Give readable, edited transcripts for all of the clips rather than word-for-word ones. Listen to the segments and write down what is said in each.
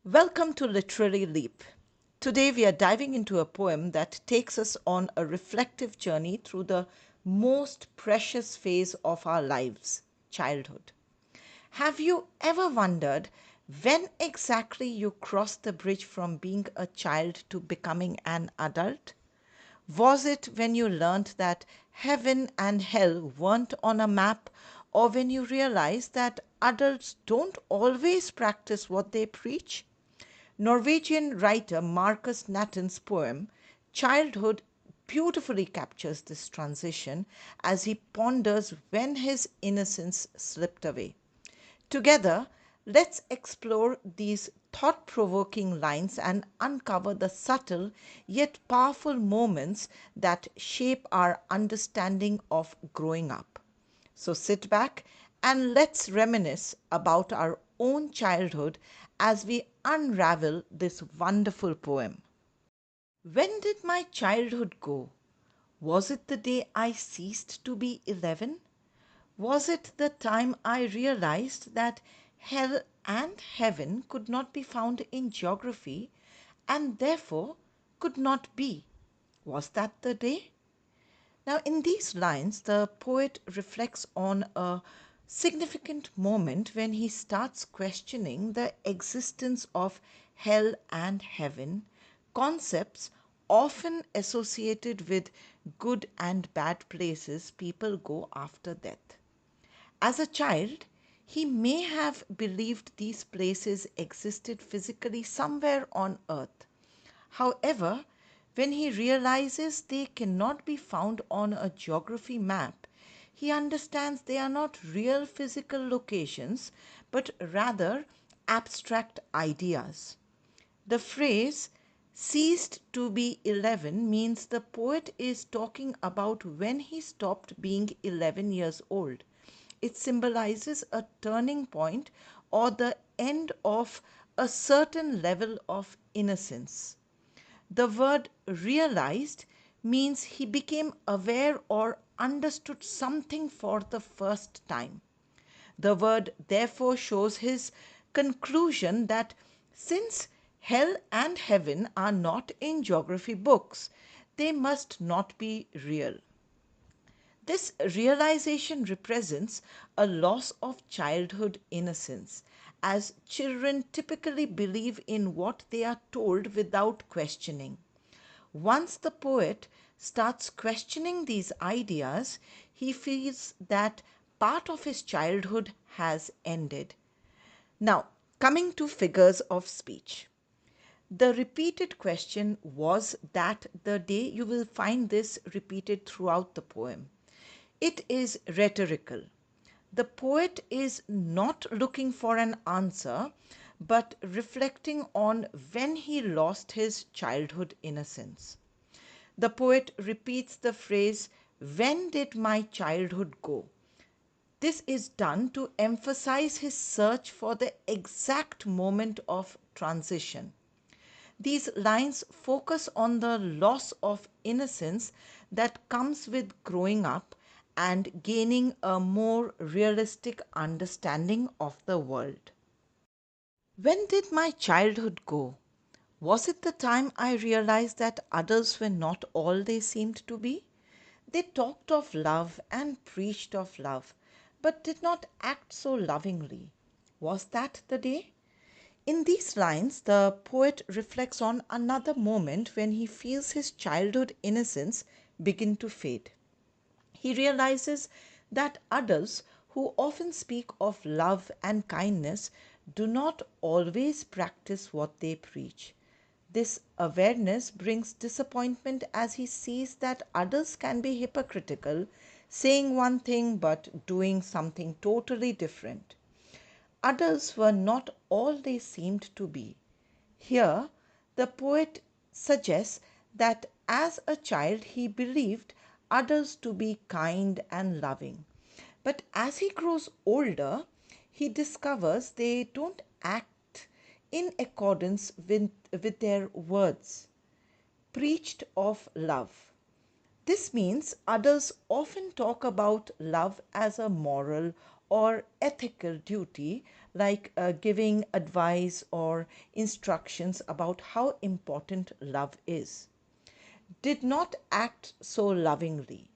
Welcome to Literary Leap. Today we are diving into a poem that takes us on a reflective journey through the most precious phase of our lives, childhood. Have you ever wondered when exactly you crossed the bridge from being a child to becoming an adult? Was it when you learned that heaven and hell weren't on a map, or when you realized that adults don't always practice what they preach? Norwegian writer Markus Natten's poem Childhood beautifully captures this transition as he ponders when his innocence slipped away. Together, let's explore these thought provoking lines and uncover the subtle yet powerful moments that shape our understanding of growing up. So sit back and let's reminisce about our own childhood as we unravel this wonderful poem. When did my childhood go? Was it the day I ceased to be 11? Was it the time I realized that hell and heaven could not be found in geography and therefore could not be? Was that the day? Now, in these lines, the poet reflects on a significant moment when he starts questioning the existence of hell and heaven, concepts often associated with good and bad places people go after death. As a child, he may have believed these places existed physically somewhere on earth. However, when he realizes they cannot be found on a geography map, he understands they are not real physical locations but rather abstract ideas. The phrase ceased to be 11 means the poet is talking about when he stopped being 11 years old. It symbolizes a turning point or the end of a certain level of innocence. The word realized means he became aware or understood something for the first time. The word therefore shows his conclusion that since hell and heaven are not in geography books, they must not be real. This realization represents a loss of childhood innocence, as children typically believe in what they are told without questioning. Once the poet starts questioning these ideas, he feels that part of his childhood has ended. Now, coming to figures of speech. The repeated question was that the day you will find this repeated throughout the poem. It is rhetorical. The poet is not looking for an answer, but reflecting on when he lost his childhood innocence. The poet repeats the phrase, "When did my childhood go?" This is done to emphasize his search for the exact moment of transition. These lines focus on the loss of innocence that comes with growing up and gaining a more realistic understanding of the world. When did my childhood go? Was it the time I realized that others were not all they seemed to be? They talked of love and preached of love, but did not act so lovingly. Was that the day? In these lines, the poet reflects on another moment when he feels his childhood innocence begin to fade. He realizes that adults who often speak of love and kindness do not always practice what they preach. This awareness brings disappointment as he sees that others can be hypocritical, saying one thing but doing something totally different. Others were not all they seemed to be. Here, the poet suggests that as a child he believed others to be kind and loving. But as he grows older, he discovers they don't act in accordance with their words, preached of love. This means others often talk about love as a moral or ethical duty, like giving advice or instructions about how important love is, did not act so lovingly.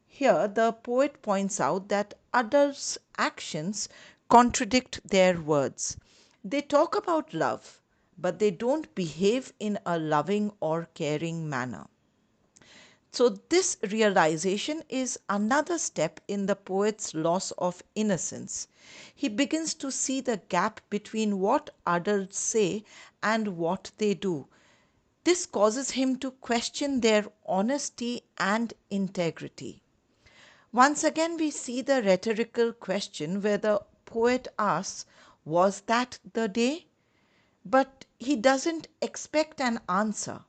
Here, the poet points out that adults' actions contradict their words. They talk about love, but they don't behave in a loving or caring manner. So, this realization is another step in the poet's loss of innocence. He begins to see the gap between what adults say and what they do. This causes him to question their honesty and integrity. Once again, we see the rhetorical question where the poet asks, "Was that the day?" But he doesn't expect an answer.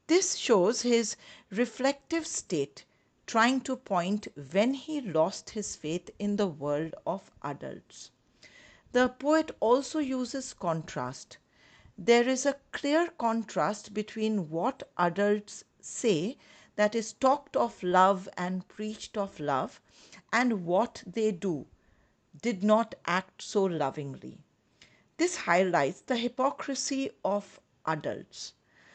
This shows his reflective state, trying to point when he lost his faith in the world of adults. The poet also uses contrast. There is a clear contrast between what adults say, that is, talked of love and preached of love, and what they do, did not act so lovingly. This highlights the hypocrisy of adults.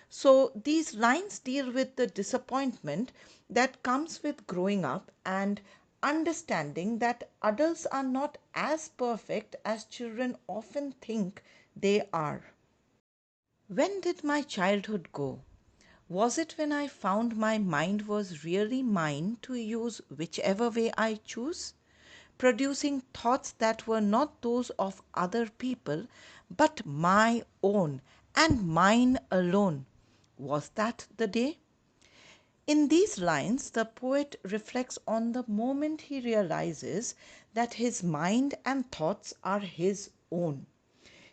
So, these lines deal with the disappointment that comes with growing up and understanding that adults are not as perfect as children often think they are. When did my childhood go? Was it when I found my mind was really mine to use whichever way I choose? Producing thoughts that were not those of other people, but my own and mine alone. Was that the day? In these lines, the poet reflects on the moment he realizes that his mind and thoughts are his own.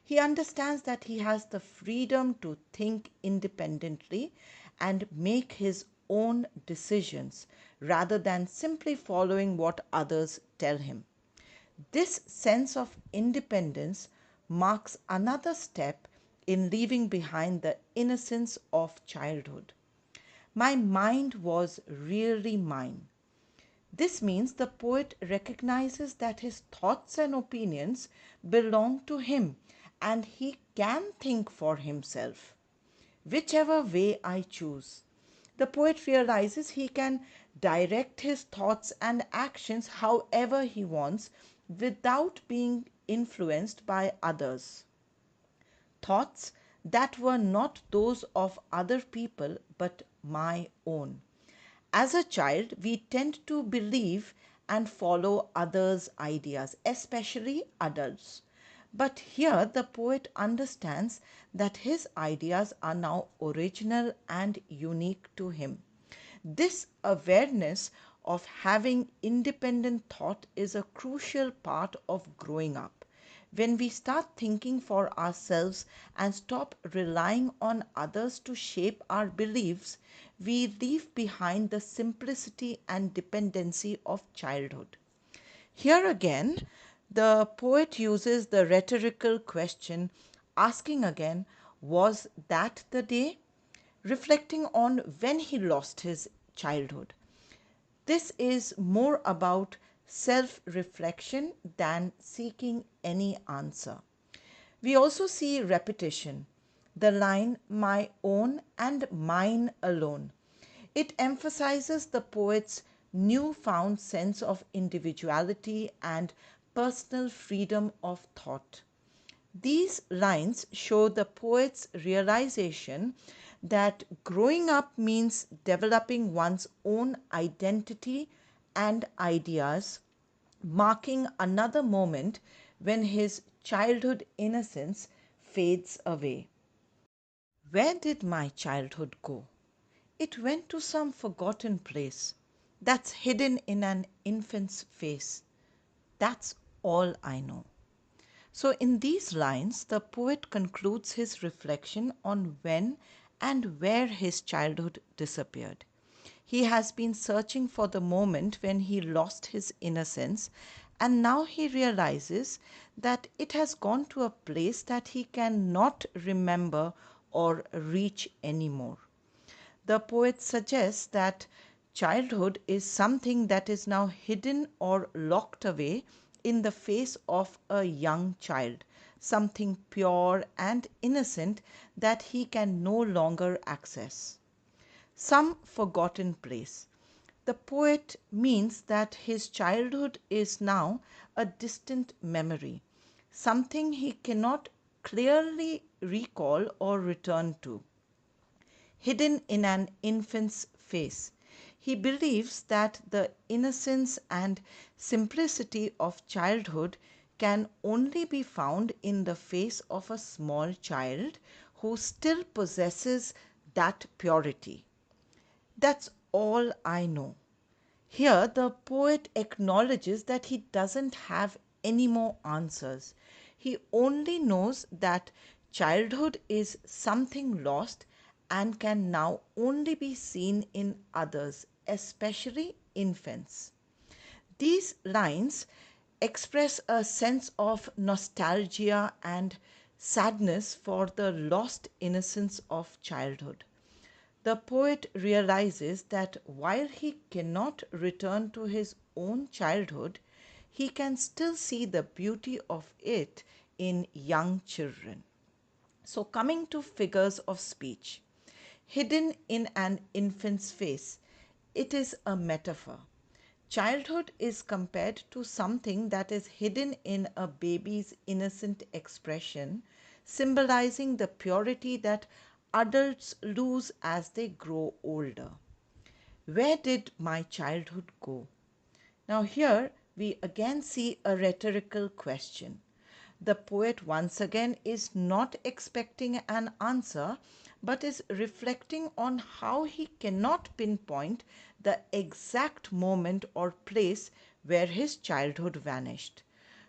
He understands that he has the freedom to think independently and make his own decisions rather than simply following what others tell him. This sense of independence marks another step in leaving behind the innocence of childhood. My mind was really mine. This means the poet recognizes that his thoughts and opinions belong to him and he can think for himself, whichever way I choose. The poet realizes he can direct his thoughts and actions however he wants without being influenced by others. Thoughts that were not those of other people but my own. As a child, we tend to believe and follow others' ideas, especially adults. But here the poet understands that his ideas are now original and unique to him. This awareness of having independent thought is a crucial part of growing up. When we start thinking for ourselves and stop relying on others to shape our beliefs, we leave behind the simplicity and dependency of childhood. Here again, the poet uses the rhetorical question, asking again, "Was that the day?" reflecting on when he lost his childhood. This is more about self reflection than seeking any answer. We also see repetition, the line "my own and mine alone." It emphasizes the poet's newfound sense of individuality and personal freedom of thought. These lines show the poet's realization that growing up means developing one's own identity and ideas, marking another moment when his childhood innocence fades away. Where did my childhood go? It went to some forgotten place that's hidden in an infant's face. That's all I know. So, in these lines, the poet concludes his reflection on when and where his childhood disappeared. He has been searching for the moment when he lost his innocence, and now he realizes that it has gone to a place that he cannot remember or reach anymore. The poet suggests that childhood is something that is now hidden or locked away in the face of a young child, something pure and innocent that he can no longer access. Some forgotten place. The poet means that his childhood is now a distant memory, something he cannot clearly recall or return to, hidden in an infant's face. He believes that the innocence and simplicity of childhood can only be found in the face of a small child who still possesses that purity. That's all I know. Here, the poet acknowledges that he doesn't have any more answers. He only knows that childhood is something lost and can now only be seen in others, especially infants. These lines express a sense of nostalgia and sadness for the lost innocence of childhood. The poet realizes that while he cannot return to his own childhood, he can still see the beauty of it in young children. So, coming to figures of speech, hidden in an infant's face, it is a metaphor. Childhood is compared to something that is hidden in a baby's innocent expression, symbolizing the purity that adults lose as they grow older. Where did my childhood go? Now, here we again see a rhetorical question. The poet once again is not expecting an answer but is reflecting on how he cannot pinpoint the exact moment or place where his childhood vanished.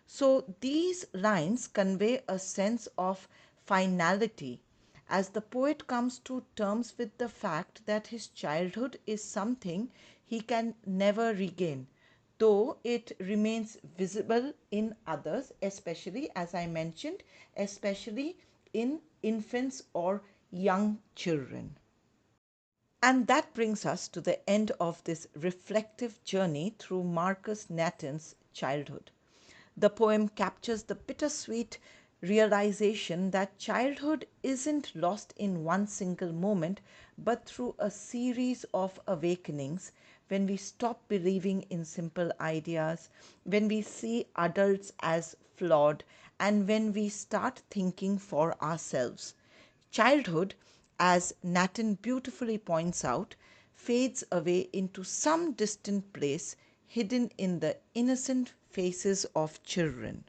So these lines convey a sense of finality as the poet comes to terms with the fact that his childhood is something he can never regain, though it remains visible in others, especially, as I mentioned, especially in infants or young children. And that brings us to the end of this reflective journey through Markus Natten's childhood. The poem captures the bittersweet realization that childhood isn't lost in one single moment, but through a series of awakenings when we stop believing in simple ideas, when we see adults as flawed, and when we start thinking for ourselves. Childhood, as Natten beautifully points out, fades away into some distant place hidden in the innocent faces of children.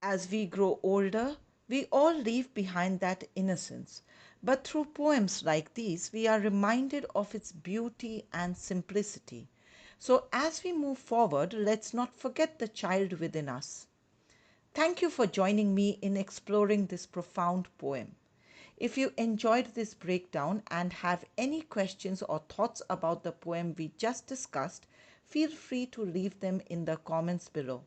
As we grow older, we all leave behind that innocence. But through poems like these, we are reminded of its beauty and simplicity. So, as we move forward, let's not forget the child within us. Thank you for joining me in exploring this profound poem. If you enjoyed this breakdown and have any questions or thoughts about the poem we just discussed, feel free to leave them in the comments below.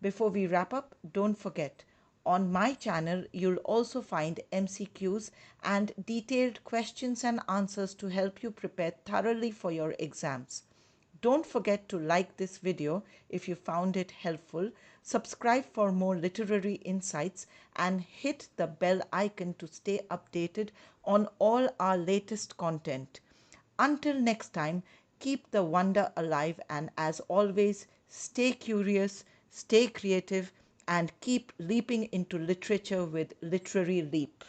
Before we wrap up, don't forget, on my channel you'll also find MCQs and detailed questions and answers to help you prepare thoroughly for your exams. Don't forget to like this video if you found it helpful, subscribe for more literary insights, and hit the bell icon to stay updated on all our latest content. Until next time, keep the wonder alive, and as always, stay curious, stay creative, and keep leaping into literature with Literary Leap.